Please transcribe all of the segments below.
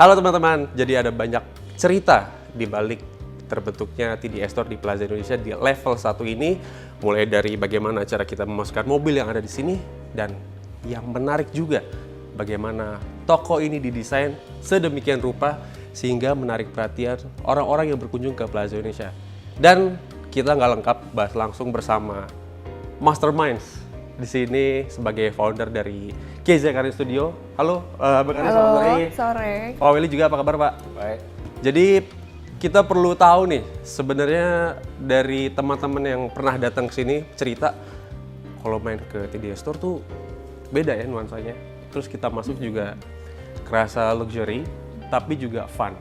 Halo teman-teman, jadi ada banyak cerita di balik terbentuknya TDI Store di Plaza Indonesia di level 1 ini. Mulai dari bagaimana cara kita memasukkan mobil yang ada di sini, dan yang menarik juga bagaimana toko ini didesain sedemikian rupa sehingga menarik perhatian orang-orang yang berkunjung ke Plaza Indonesia. Dan kita nggak lengkap bahas langsung bersama Masterminds di sini sebagai founder dari KZ Karin Studio. Halo, Mbak Karin, selamat sore. Sore. Pak Willy juga, apa kabar Pak? Baik. Jadi kita perlu tahu nih, sebenarnya dari teman-teman yang pernah datang ke sini cerita kalau main ke TDI Store tuh beda ya nuansanya. Terus kita masuk juga kerasa luxury, tapi juga fun.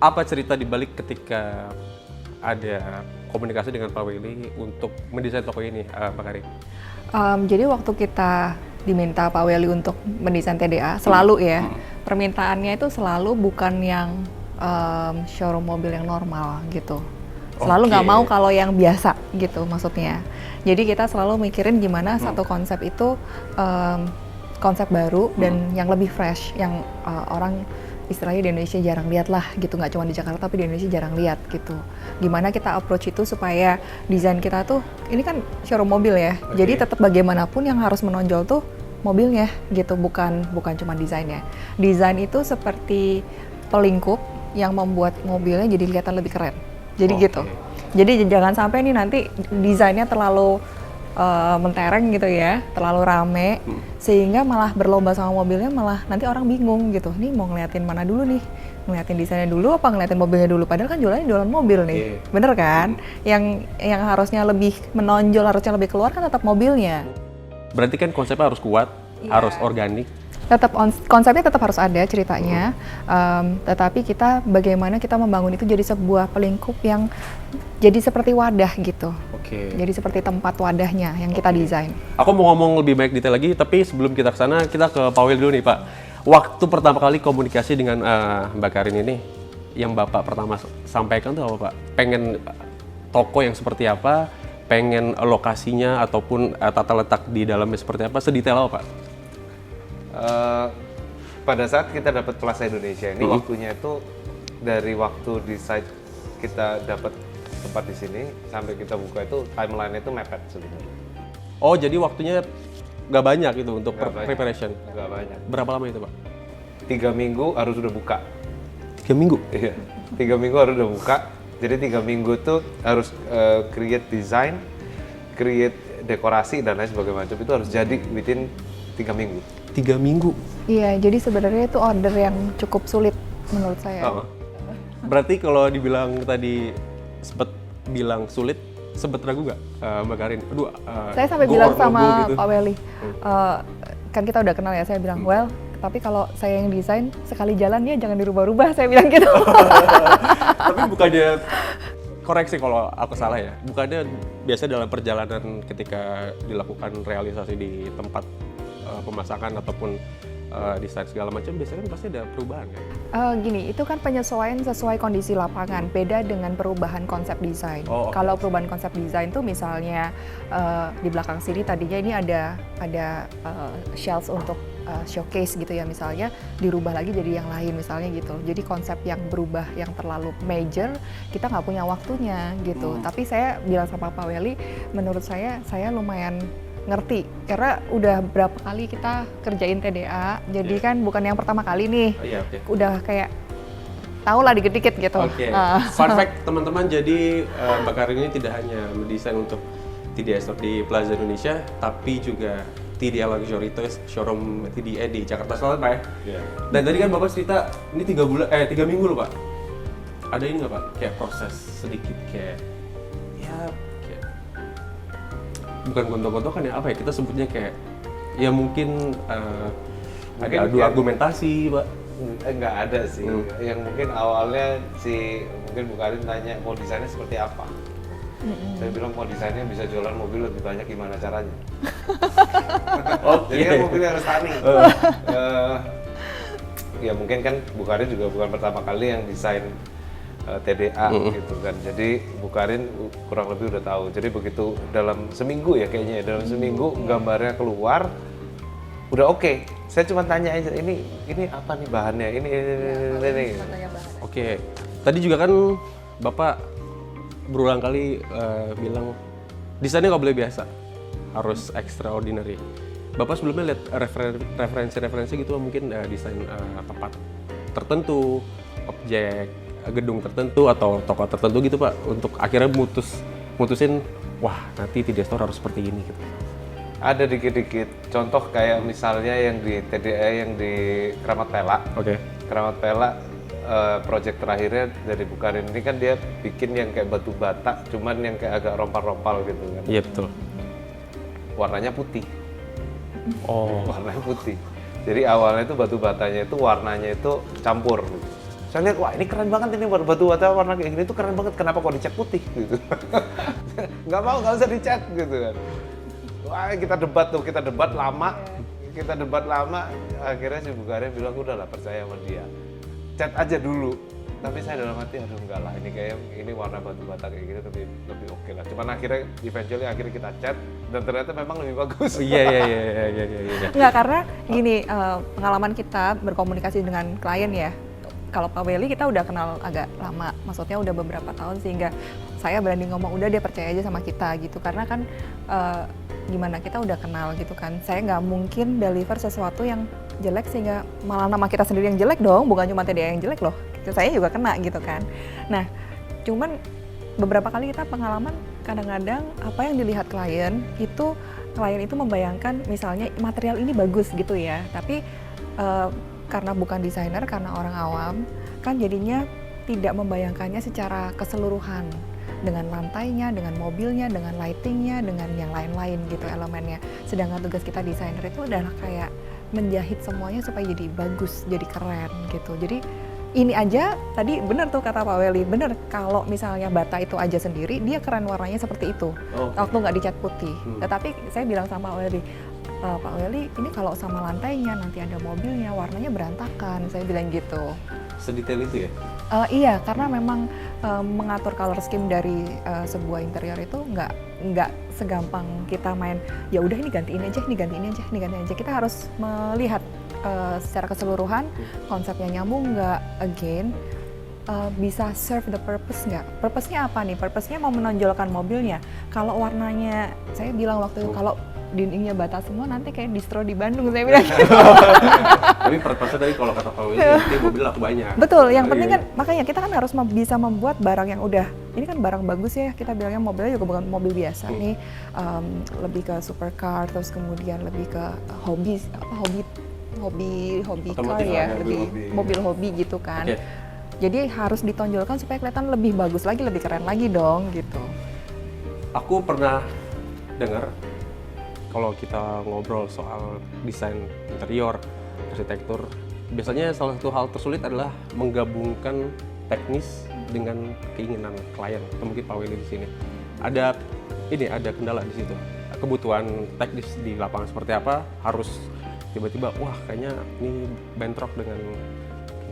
Apa cerita dibalik ketika ada komunikasi dengan Pak Willy untuk mendesain toko ini, Pak Karin? Jadi waktu kita diminta Pak Willy untuk mendesain TDA, selalu ya, permintaannya itu selalu bukan yang showroom mobil yang normal gitu. Selalu nggak mau kalau yang biasa gitu maksudnya. Jadi kita selalu mikirin gimana satu konsep itu konsep baru dan yang lebih fresh, yang orang istilahnya di Indonesia jarang lihat lah gitu, nggak cuma di Jakarta tapi di Indonesia jarang lihat gitu. Gimana kita approach itu supaya desain kita tuh, ini kan showroom mobil ya, jadi tetap bagaimanapun yang harus menonjol tuh mobilnya gitu, bukan cuma desainnya. Desain itu seperti pelingkup yang membuat mobilnya jadi kelihatan lebih keren. Jadi gitu. Jadi jangan sampai nih nanti desainnya terlalu mentereng gitu ya, terlalu rame, sehingga malah berlomba sama mobilnya, malah nanti orang bingung gitu, nih mau ngeliatin mana dulu nih, ngeliatin desainnya dulu apa ngeliatin mobilnya dulu, padahal kan jualan mobil nih, bener kan? Yang harusnya lebih menonjol, harusnya lebih keluar kan tetap mobilnya. Berarti kan konsepnya harus kuat, harus organik. Tetap konsepnya tetap harus ada ceritanya, tetapi kita bagaimana kita membangun itu jadi sebuah pelingkup yang jadi seperti wadah gitu. Jadi seperti tempat wadahnya yang kita desain. Aku mau ngomong lebih banyak detail lagi, tapi sebelum kita ke sana, kita ke Pak Willy dulu nih Pak. Waktu pertama kali komunikasi dengan Mbak Karin ini, yang Bapak pertama sampaikan tuh apa Pak? Pengen toko yang seperti apa? Pengen lokasinya ataupun tata letak di dalamnya seperti apa? Sedetail apa Pak? Pada saat kita dapat Plaza Indonesia ini, waktunya itu dari waktu di site kita dapat tempat di sini sampai kita buka itu timeline itu mepet sebenarnya. Oh, jadi waktunya nggak banyak itu untuk preparation? Nggak banyak. Berapa lama itu Pak? 3 minggu harus udah buka. 3 minggu? Iya, 3 minggu harus udah buka. Jadi 3 minggu tuh harus create design, create dekorasi dan lain sebagainya macam itu harus jadi within 3 minggu. 3 minggu? Iya, jadi sebenarnya itu order yang cukup sulit menurut saya. Berarti kalau dibilang tadi sempet bilang sulit, sempet ragu nggak Mbak Karin? Aduh, saya sampai bilang sama gitu. Pak Willy, kan kita udah kenal ya, saya bilang, well, tapi kalau saya yang desain, sekali jalan ya jangan dirubah-rubah, saya bilang gitu. Tapi bukannya, koreksi kalau aku salah ya, bukannya biasa dalam perjalanan ketika dilakukan realisasi di tempat pemasakan ataupun desain segala macam, biasanya kan pasti ada perubahan kan? Gini, itu kan penyesuaian sesuai kondisi lapangan, beda dengan perubahan konsep desain. Kalau perubahan konsep desain tuh misalnya di belakang sini tadinya ini ada shelves untuk showcase gitu ya, misalnya dirubah lagi jadi yang lain misalnya gitu. Jadi konsep yang berubah yang terlalu major, kita nggak punya waktunya gitu. Tapi saya bilang sama Pak Willy, menurut saya lumayan ngerti, karena udah berapa kali kita kerjain TDA, jadi kan bukan yang pertama kali nih, udah kayak tahu lah dikit-dikit gitu. Fun fact teman-teman, jadi Mbak Karin ini tidak hanya mendesain untuk TDI Store di Plaza Indonesia, tapi juga TDI Luxury Toys showroom TDI di Jakarta Selatan Pak ya? Dan tadi kan Bapak cerita, ini 3 minggu loh Pak. Ada ini nggak Pak, kayak proses sedikit kayak, bukan gontok-gontokan ya, apa ya kita sebutnya, kayak ya mungkin ada adu argumentasi Pak? Nggak ada sih, yang mungkin awalnya mungkin Bu Karin tanya mau desainnya seperti apa. Saya bilang mau desainnya bisa jualan mobil lebih banyak, gimana caranya. Jadi kan mobilnya harus stunning. Ya mungkin kan Bu Karin juga bukan pertama kali yang desain TDA gitu kan. Jadi Bu Karin kurang lebih udah tahu. Jadi begitu dalam seminggu ya kayaknya, dalam seminggu gambarnya keluar, udah oke. Saya cuma tanya aja, ini apa nih bahannya, ini. Oke, tadi juga kan Bapak berulang kali bilang desainnya nggak boleh biasa, harus extraordinary. Bapak sebelumnya lihat referensi gitu mungkin desain tempat tertentu, objek, gedung tertentu atau toko tertentu gitu Pak, untuk akhirnya mutusin, wah nanti 3D Store harus seperti ini gitu. Ada dikit-dikit, contoh kayak misalnya yang di TDA yang di Keramat Pela. Oke. Keramat Pela, project terakhirnya dari Bukarin ini kan dia bikin yang kayak batu bata, cuman yang kayak agak rompal-rompal gitu kan. Iya betul. Warnanya putih. Oh. Warnanya putih. Jadi awalnya itu batu batanya itu warnanya itu campur. Gitu. Saya lihat, wah ini keren banget ini batu bata warna kayak gini tuh keren banget. Kenapa kok dicat putih gitu? Nggak usah dicat gitu kan. Wah kita debat lama. Akhirnya si Bukarin bilang udahlah percaya sama dia. Cat aja dulu. Tapi saya dalam hati aduh enggak lah ini warna batu bata kayak gini lebih oke lah. Cuman akhirnya kita cat dan ternyata memang lebih bagus. Iya. Enggak, karena gini, pengalaman kita berkomunikasi dengan klien ya. Kalau Pak Welly kita udah kenal agak lama, maksudnya udah beberapa tahun sehingga saya berani ngomong udah dia percaya aja sama kita gitu. Karena kan gimana kita udah kenal gitu kan. Saya nggak mungkin deliver sesuatu yang jelek sehingga malah nama kita sendiri yang jelek dong, bukan cuma TDA yang jelek loh. Gitu, saya juga kena gitu kan. Nah, cuman beberapa kali kita pengalaman kadang-kadang apa yang dilihat klien itu membayangkan misalnya material ini bagus gitu ya, tapi karena bukan desainer, karena orang awam kan jadinya tidak membayangkannya secara keseluruhan dengan lantainya, dengan mobilnya, dengan lightingnya, dengan yang lain-lain gitu elemennya. Sedangkan tugas kita desainer itu adalah kayak menjahit semuanya supaya jadi bagus, jadi keren gitu. Jadi ini aja tadi benar tuh kata Pak Welly, benar kalau misalnya bata itu aja sendiri dia keren warnanya seperti itu waktu nggak dicat putih. Tetapi saya bilang sama Pak Welly, Pak Welly ini kalau sama lantainya nanti ada mobilnya warnanya berantakan, saya bilang gitu. Sedetail itu ya? Iya, karena memang mengatur color scheme dari sebuah interior itu nggak segampang kita main ya udah ini gantiin aja. Kita harus melihat secara keseluruhan konsepnya nyambung nggak, again bisa serve the purpose nggak? Purpose-nya apa nih? Purpose-nya mau menonjolkan mobilnya. Kalau warnanya, saya bilang waktu itu kalau dindingnya bata semua nanti kayak distro di Bandung, saya bilang gitu. Tapi purpose-nya tadi kalau kata Pak Willy, nanti mobil laku banyak. Betul, yang penting kan makanya kita kan harus bisa membuat barang yang udah, ini kan barang bagus ya, kita bilangnya mobilnya juga bukan mobil biasa nih, lebih ke supercar, terus kemudian lebih ke hobi car ya, lebih mobil hobi gitu kan. Jadi harus ditonjolkan supaya kelihatan lebih bagus lagi, lebih keren lagi dong gitu. Aku pernah dengar kalau kita ngobrol soal desain interior, arsitektur, biasanya salah satu hal tersulit adalah menggabungkan teknis dengan keinginan klien atau mungkin Pak Willy di sini. Ada kendala di situ. Kebutuhan teknis di lapangan seperti apa harus tiba-tiba wah kayaknya ini bentrok dengan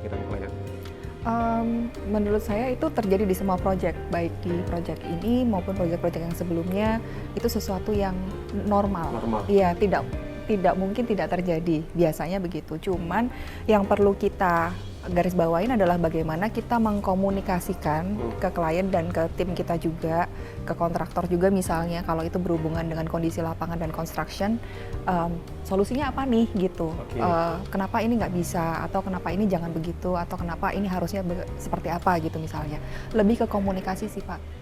keinginan klien. Menurut saya itu terjadi di semua proyek, baik di proyek ini maupun proyek-proyek yang sebelumnya, itu sesuatu yang normal. Iya, tidak mungkin tidak terjadi, biasanya begitu. Cuman yang perlu kita garis bawain adalah bagaimana kita mengkomunikasikan ke klien dan ke tim kita juga, ke kontraktor juga misalnya kalau itu berhubungan dengan kondisi lapangan dan construction, solusinya apa nih gitu. Kenapa ini nggak bisa, atau kenapa ini jangan begitu, atau kenapa ini harusnya seperti apa gitu misalnya. Lebih ke komunikasi sih Pak.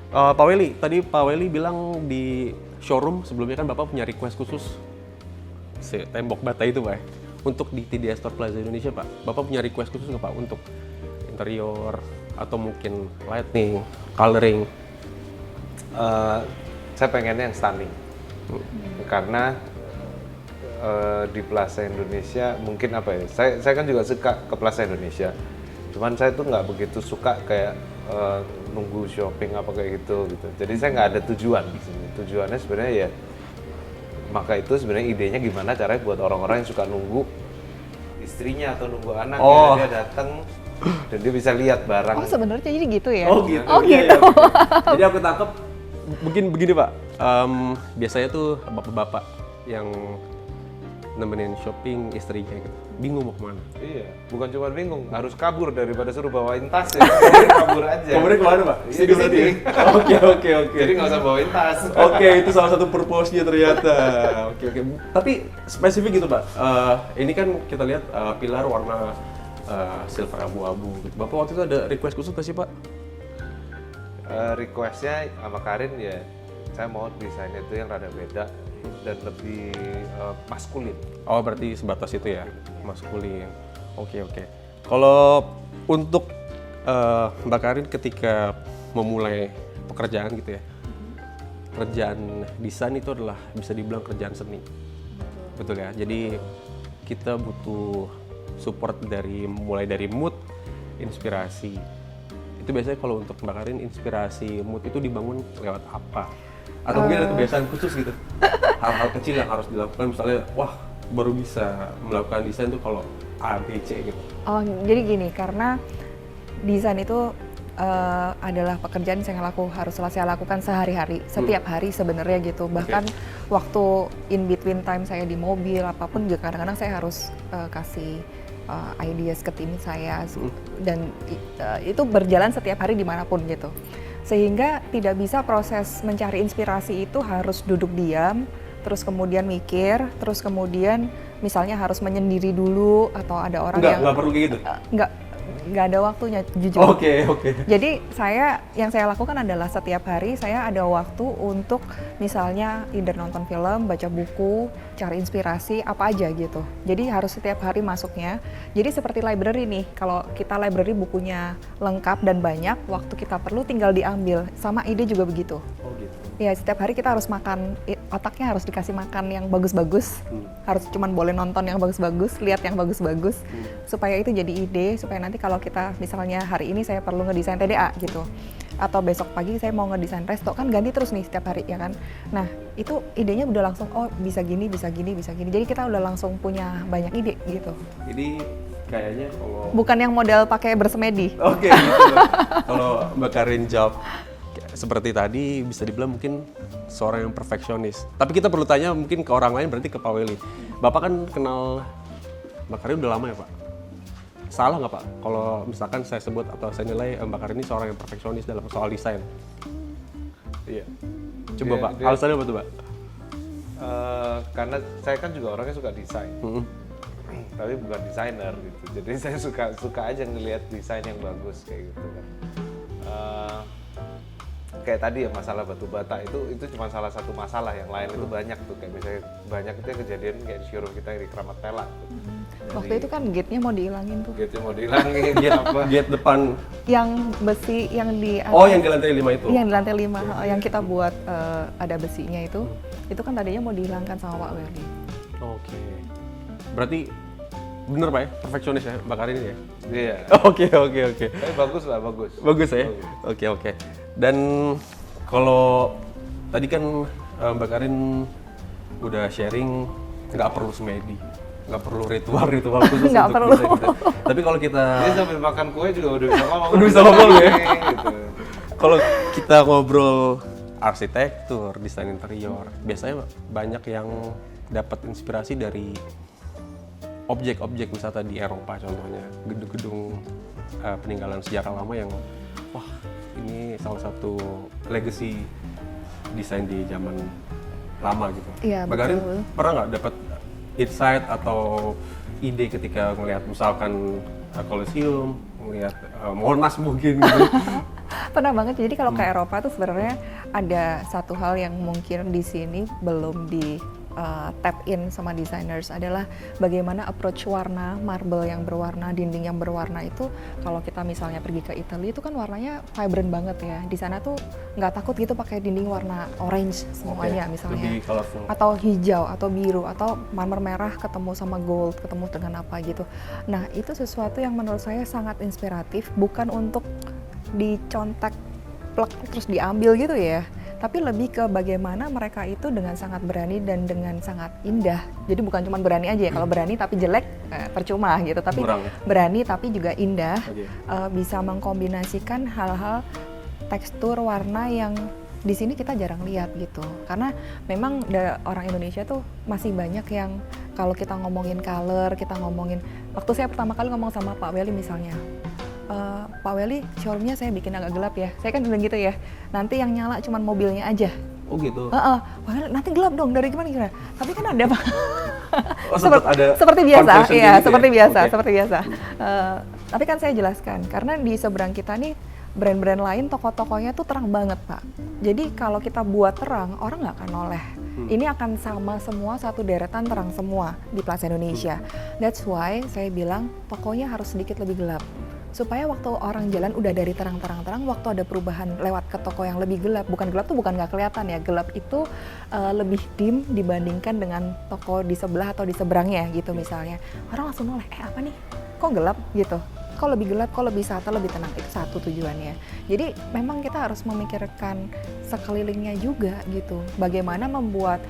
Pak Welly, tadi Pak Welly bilang di showroom sebelumnya kan Bapak punya request khusus tembok bata itu Pak. Untuk di TDA Store Plaza Indonesia Pak, Bapak punya request khusus nggak Pak untuk interior atau mungkin lighting, coloring? Saya pengennya yang stunning, karena di Plaza Indonesia mungkin apa ya? Saya kan juga suka ke Plaza Indonesia, cuman saya tuh nggak begitu suka kayak nunggu shopping apa kayak gitu. Jadi saya nggak ada tujuan di sini. Tujuannya sebenarnya ya. Maka itu sebenarnya idenya gimana caranya buat orang-orang yang suka nunggu istrinya atau nunggu anaknya dia datang dan dia bisa lihat barang. Oh sebenarnya jadi gitu ya? Oh gitu. Gitu. Jadi aku tangkap mungkin begini Pak. Biasanya tuh bapak-bapak yang nemenin shopping istrinya gitu. Bingung mau kemana. Iya, bukan cuma bingung, harus kabur daripada suruh bawain tas ya. Jadi kabur aja. Kabarnya kemana, Pak? Iya, di sini. Oke. Jadi nggak usah bawain tas. Oke, itu salah satu purpose-nya ternyata. Oke. Tapi spesifik gitu, Pak. Ini kan kita lihat pilar warna silver abu-abu. Bapak waktu itu ada request khusus nggak sih, Pak? Requestnya sama Karin ya, saya mau desainnya itu yang rada beda dan lebih maskulin. Oh, berarti sebatas itu ya, maskulin. Oke. Kalau untuk Mbak Karin ketika memulai pekerjaan gitu ya, kerjaan desain itu adalah bisa dibilang kerjaan seni. Betul ya. Jadi kita butuh support mulai dari mood, inspirasi. Itu biasanya kalau untuk Mbak Karin inspirasi mood itu dibangun lewat apa? Atau mungkin ada kebiasaan khusus gitu? Hal-hal kecil yang harus dilakukan, misalnya wah baru bisa melakukan desain tuh kalau A, B, C gitu. Oh, jadi gini, karena desain itu adalah pekerjaan yang harus saya lakukan sehari-hari, setiap hari sebenarnya gitu. Bahkan waktu in between time saya di mobil apapun juga kadang-kadang saya harus kasih ideas ke tim saya dan itu berjalan setiap hari dimanapun gitu. Sehingga tidak bisa proses mencari inspirasi itu harus duduk diam, terus kemudian mikir, terus kemudian misalnya harus menyendiri dulu atau ada orang Nggak perlu kayak gitu? Nggak ada waktunya, jujur. Oke. Jadi yang saya lakukan adalah setiap hari saya ada waktu untuk misalnya either nonton film, baca buku, cari inspirasi, apa aja gitu. Jadi harus setiap hari masuknya. Jadi seperti library nih, kalau kita library bukunya lengkap dan banyak, waktu kita perlu tinggal diambil. Sama ide juga begitu. Oh gitu. Ya setiap hari kita harus makan, otaknya harus dikasih makan yang bagus-bagus, harus cuman boleh nonton yang bagus-bagus, lihat yang bagus-bagus, supaya itu jadi ide, supaya nanti kalau kita misalnya hari ini saya perlu ngedesain TDA gitu, atau besok pagi saya mau ngedesain resto, kan ganti terus nih setiap hari ya kan. Nah itu idenya udah langsung, oh bisa gini, jadi kita udah langsung punya banyak ide gitu. Jadi kayaknya kalau Bukan yang model pakai bersemedi. Oke, gitu. Kalau Mbak Karin jawab seperti tadi, bisa dibilang mungkin seorang yang perfeksionis. Tapi kita perlu tanya mungkin ke orang lain, berarti ke Pak Welly. Bapak kan kenal Mbak Karin udah lama ya, Pak? Salah nggak, Pak? Kalau misalkan saya sebut atau saya nilai Mbak Karin ini seorang yang perfeksionis dalam soal desain. Iya. Coba Pak, alasannya apa tuh, Pak? Karena saya kan juga orangnya suka desain. Tapi bukan desainer gitu. Jadi saya suka aja ngelihat desain yang bagus kayak gitu kan. Kayak tadi ya masalah batu bata itu cuma salah satu masalah, yang lain itu banyak tuh, kayak misalnya banyak itu kejadian kayak di showroom kita yang di Keramat Tela tuh. Waktu itu kan gate-nya mau dihilangin tuh. Gate mau dihilangin apa? Gate depan. Yang besi yang di Oh, yang di lantai 5 itu. Yang di lantai 5, yang kita buat ada besinya itu kan tadinya mau dihilangkan sama Pak Welly. Oke. Berarti bener, Pak ya, perfeksionis ya Mbak Karin ini ya? Iya. Oke. Tapi bagus lah, bagus. Bagus ya? Oke. Dan kalau tadi kan Mbak Karin udah sharing nggak perlu semedi, nggak perlu ritual khusus Nggak untuk perlu. desain kita. Tapi kalau kita Dia sambil makan kue juga udah bisa ngomong. Udah bisa ngomong ya? Gitu. kalau kita ngobrol arsitektur, desain interior, biasanya banyak yang dapat inspirasi dari objek-objek wisata di Eropa, contohnya gedung-gedung peninggalan sejarah lama yang wah, ini salah satu legacy desain di zaman lama gitu. Iya, Mbak Karin betul. pernah nggak dapat insight atau ide ketika melihat misalkan Colosseum, melihat Monas mungkin gitu? Pernah banget. Jadi kalau ke Eropa tuh sebenarnya ada satu hal yang mungkin di sini belum di tap in sama designers, adalah bagaimana approach warna marble yang berwarna, dinding yang berwarna itu. Kalau kita misalnya pergi ke Italia itu kan warnanya vibrant banget ya. Di sana tuh nggak takut gitu pakai dinding warna orange semuanya misalnya, lebih colorful. atau hijau atau biru atau marmer merah ketemu sama gold, ketemu dengan apa gitu. Nah itu sesuatu yang menurut saya sangat inspiratif, bukan untuk dicontek plek terus diambil gitu ya, tapi lebih ke bagaimana mereka itu dengan sangat berani dan dengan sangat indah. Jadi bukan cuma berani aja ya, kalau berani tapi jelek percuma gitu, tapi Kurang. berani tapi juga indah. Oke. Bisa mengkombinasikan hal-hal tekstur warna yang di sini kita jarang lihat gitu. Karena memang orang Indonesia tuh masih banyak yang kalau kita ngomongin color, kita ngomongin, waktu saya pertama kali ngomong sama Pak Welly misalnya, Pak Welly, showroomnya saya bikin agak gelap ya. Saya kan bilang gitu ya, nanti yang nyala cuman mobilnya aja. Oh gitu. Nanti gelap dong, dari gimana? Tapi kan ada Pak. Oh, ada seperti biasa, conversion iya, gitu seperti ya? biasa, Okay. seperti biasa. Tapi kan saya jelaskan, karena di seberang kita nih brand-brand lain, toko-tokonya tuh terang banget Pak. Jadi kalau kita buat terang, orang nggak akan noleh. Ini akan sama semua, satu deretan terang semua di Plaza Indonesia. That's why saya bilang tokonya harus sedikit lebih gelap. Supaya waktu orang jalan udah dari terang-terang, waktu ada perubahan lewat ke toko yang lebih gelap, bukan gelap tuh bukan nggak kelihatan ya, gelap itu lebih dim dibandingkan dengan toko di sebelah atau di seberangnya gitu misalnya. Orang langsung noleh, apa nih, kok gelap gitu? Kok lebih gelap, kok lebih santai, lebih tenang, itu satu tujuannya. Jadi memang kita harus memikirkan sekelilingnya juga gitu. Bagaimana membuat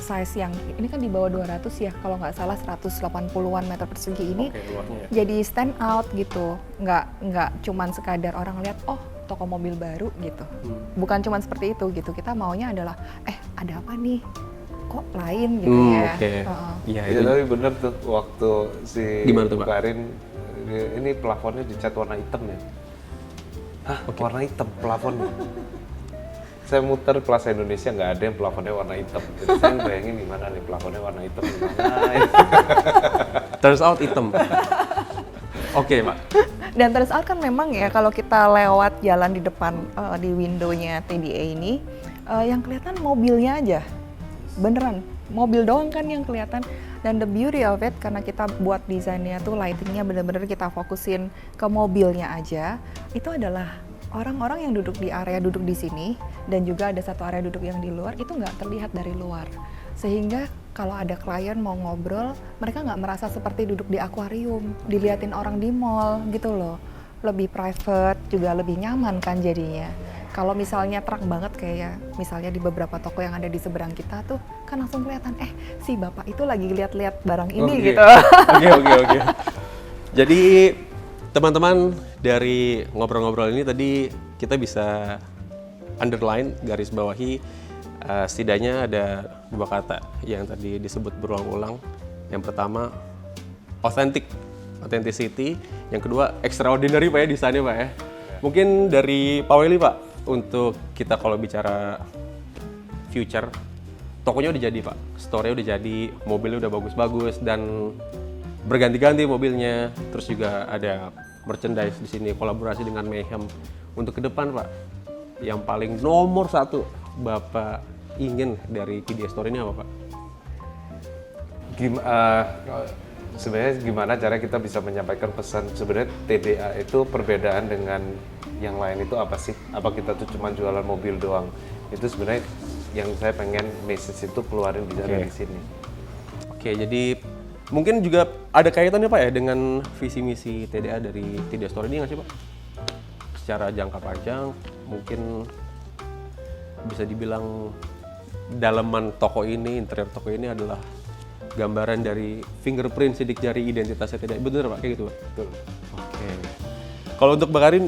size yang, ini kan di bawah 200 ya, kalau nggak salah 180-an meter persegi ini, luarnya. jadi stand out gitu. Nggak cuman sekadar orang lihat, oh toko mobil baru gitu. Bukan cuman seperti itu gitu, kita maunya adalah, ada apa nih? Kok lain gitu ya. Oke. Iya, Ya, itu. tapi bener tuh waktu si Gimana tuh, Pak? Karin, ini plafonnya dicat warna hitam ya. Hah, warna hitam plafonnya. Saya muter Plaza Indonesia nggak ada yang plafonnya warna hitam. Jadi saya bayangin gimana nih plafonnya warna hitam gimana. Turns out hitam. Oke, Pak. Dan turns out kan memang ya kalau kita lewat jalan di depan di windownya TDA ini, yang kelihatan mobilnya aja, beneran mobil doang kan yang kelihatan. Dan the beauty of it, karena kita buat desainnya tuh lightingnya bener-bener kita fokusin ke mobilnya aja, itu adalah orang-orang yang duduk di area duduk di sini dan juga ada satu area duduk yang di luar itu nggak terlihat dari luar. Sehingga kalau ada klien mau ngobrol, mereka nggak merasa seperti duduk di akuarium, diliatin orang di mall gitu loh. Lebih private, juga lebih nyaman kan jadinya. Kalau misalnya terang banget kayak misalnya di beberapa toko yang ada di seberang kita tuh kan langsung kelihatan, si bapak itu lagi lihat-lihat barang ini gitu. Oke. Jadi teman-teman dari ngobrol-ngobrol ini tadi kita bisa underline, garis bawahi setidaknya ada dua kata yang tadi disebut berulang-ulang. Yang pertama authenticity. Yang kedua extraordinary Pak ya desainnya Pak ya. Mungkin dari Pak Welly Pak, untuk kita kalau bicara future, tokonya udah jadi Pak, store-nya udah jadi, mobilnya udah bagus-bagus dan berganti-ganti mobilnya, terus juga ada merchandise di sini, kolaborasi dengan Mayhem. Untuk ke depan Pak, yang paling nomor satu Bapak ingin dari TDA Store ini apa Pak? Sebenarnya gimana cara kita bisa menyampaikan pesan, sebenarnya TDA itu perbedaan dengan yang lain itu apa sih? Apa kita tuh cuma jualan mobil doang? Itu sebenarnya yang saya pengen message itu keluarin bisa dari sini. Oke, jadi mungkin juga ada kaitannya Pak ya dengan visi misi TDA dari TDA Store ini nggak sih Pak? Secara jangka panjang mungkin bisa dibilang dalaman toko ini, interior toko ini adalah gambaran dari fingerprint sidik jari identitasnya TDA. Bener Pak, kayak gitu Pak? Betul. Oke. Kalau untuk Mbak Karin,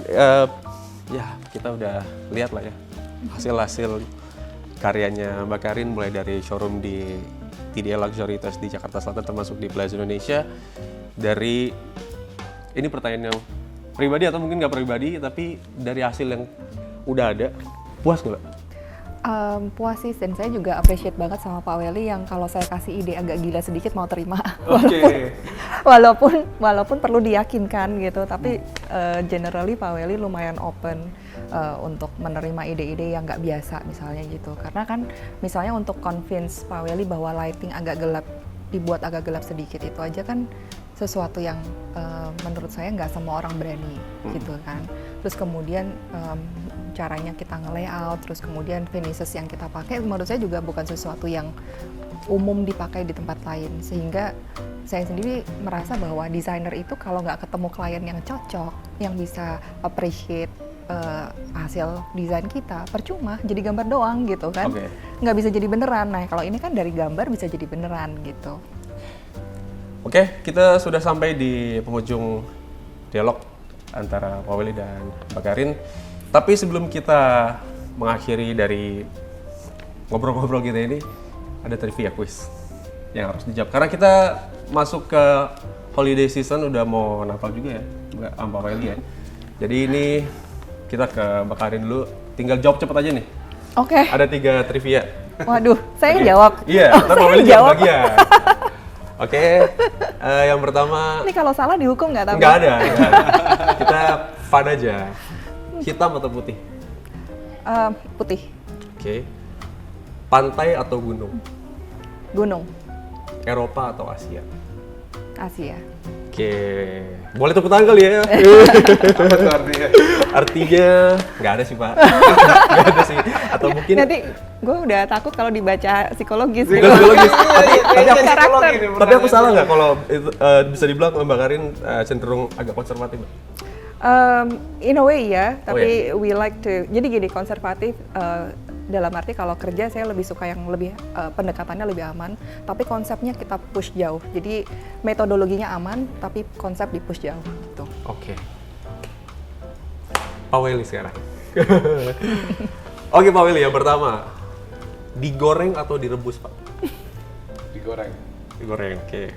ya kita udah lihat lah ya hasil-hasil karyanya Mbak Karin mulai dari showroom di TDA Luxury Taste di Jakarta Selatan termasuk di Plaza Indonesia. Dari ini pertanyaan yang pribadi atau mungkin nggak pribadi, tapi dari hasil yang udah ada, puas nggak Mbak? Puas sih, dan saya juga appreciate banget sama Pak Welly yang kalau saya kasih ide agak gila sedikit mau terima. walaupun perlu diyakinkan gitu, tapi generally Pak Welly lumayan open untuk menerima ide-ide yang nggak biasa misalnya gitu. Karena kan misalnya untuk convince Pak Welly bahwa lighting agak gelap, dibuat agak gelap sedikit, itu aja kan sesuatu yang menurut saya nggak semua orang berani gitu kan. Terus kemudian caranya kita nge-layout, terus kemudian finishes yang kita pakai menurut saya juga bukan sesuatu yang umum dipakai di tempat lain. Sehingga saya sendiri merasa bahwa desainer itu kalau nggak ketemu klien yang cocok, yang bisa appreciate hasil desain kita, percuma jadi gambar doang gitu kan. Nggak bisa jadi beneran. Nah kalau ini kan dari gambar bisa jadi beneran gitu. Oke, kita sudah sampai di penghujung dialog antara Pak Welly dan Mbak Karin. Tapi sebelum kita mengakhiri dari ngobrol-ngobrol kita ini, ada trivia quiz yang harus dijawab. Karena kita masuk ke holiday season, udah mau Natal juga ya, Mbak Welly ya. Jadi ini kita ke Mbak Karin dulu, tinggal jawab cepet aja nih. Oke. Ada 3 trivia. Waduh, saya yang jawab. Iya, ntar Mbak Welly jawab bagian. Oke, yang pertama. Ini kalau salah dihukum nggak? Tapi Nggak ada. Kita fun aja. Hitam atau putih? Putih. Oke. Pantai atau gunung? Gunung. Eropa atau Asia? Asia. Oke. Boleh tepuk tangan kali ya? Apa tuh artinya? Artinya nggak ada sih Pak. Nggak ada sih. Atau mungkin Nanti gue udah takut kalau dibaca psikologis. Nggak psikologis. Karakter. Tapi aku salah nggak kalau itu, bisa dibilang Mbak Karin cenderung agak konservatif, Mbak? In a way ya, tapi ya? we like to. Jadi gini, konservatif dalam arti kalau kerja saya lebih suka yang lebih pendekatannya lebih aman, tapi konsepnya kita push jauh. Jadi metodologinya aman, tapi konsep di push jauh. Tuh. Oke. Pak Welly sekarang. Oke Pak Welly, yang pertama, digoreng atau direbus Pak? Digoreng. Digoreng, oke.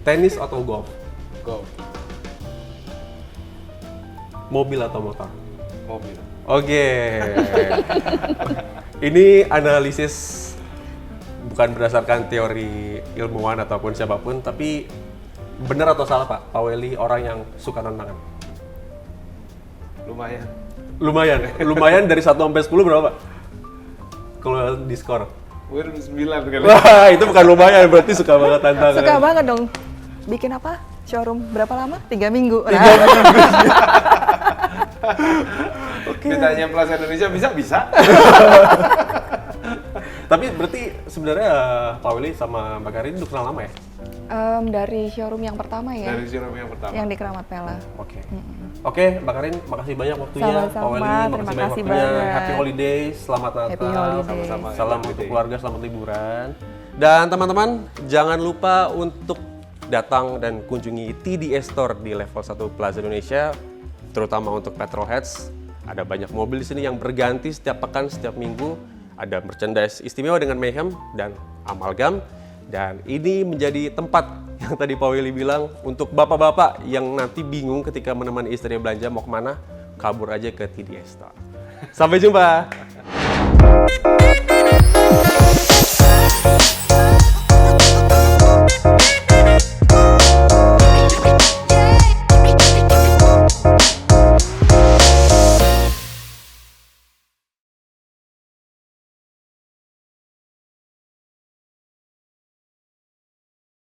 Tenis atau golf? Go. Mobil atau motor? Mobil. Oke. Ini analisis bukan berdasarkan teori ilmuwan ataupun siapapun, tapi benar atau salah Pak? Pak Welly orang yang suka tantangan? Lumayan. Lumayan. Lumayan dari 1 sampai 10 berapa Pak? Kalau di skor? Gue 9 kali. Wah, itu bukan lumayan, berarti suka banget tantangan. Suka banget dong. Bikin apa? Showroom berapa lama? 3 minggu. Ditanya Plaza Indonesia bisa? Tapi berarti sebenarnya Pak Welly sama Mbak Karin udah kenal lama ya? Dari showroom yang pertama ya, Dari showroom yang pertama. yang di Keramat Pela. Oke. Oke, Mbak Karin, makasih banyak waktunya. Sama-sama, Pak Welly, terima makasih banyak kasih waktunya. banget. Happy Holidays, selamat Natal. Happy Holidays. Sama-sama. Salam Happy untuk Holiday. keluarga, selamat liburan. Dan teman-teman, jangan lupa untuk datang dan kunjungi TDS Store di level 1 Plaza Indonesia, terutama untuk petrolheads. Ada banyak mobil di sini yang berganti setiap pekan, setiap minggu. Ada merchandise istimewa dengan Mayhem dan Amalgam. Dan ini menjadi tempat yang tadi Pak Welly bilang untuk bapak-bapak yang nanti bingung ketika menemani istrinya belanja mau kemana, kabur aja ke TDS Store. Sampai jumpa.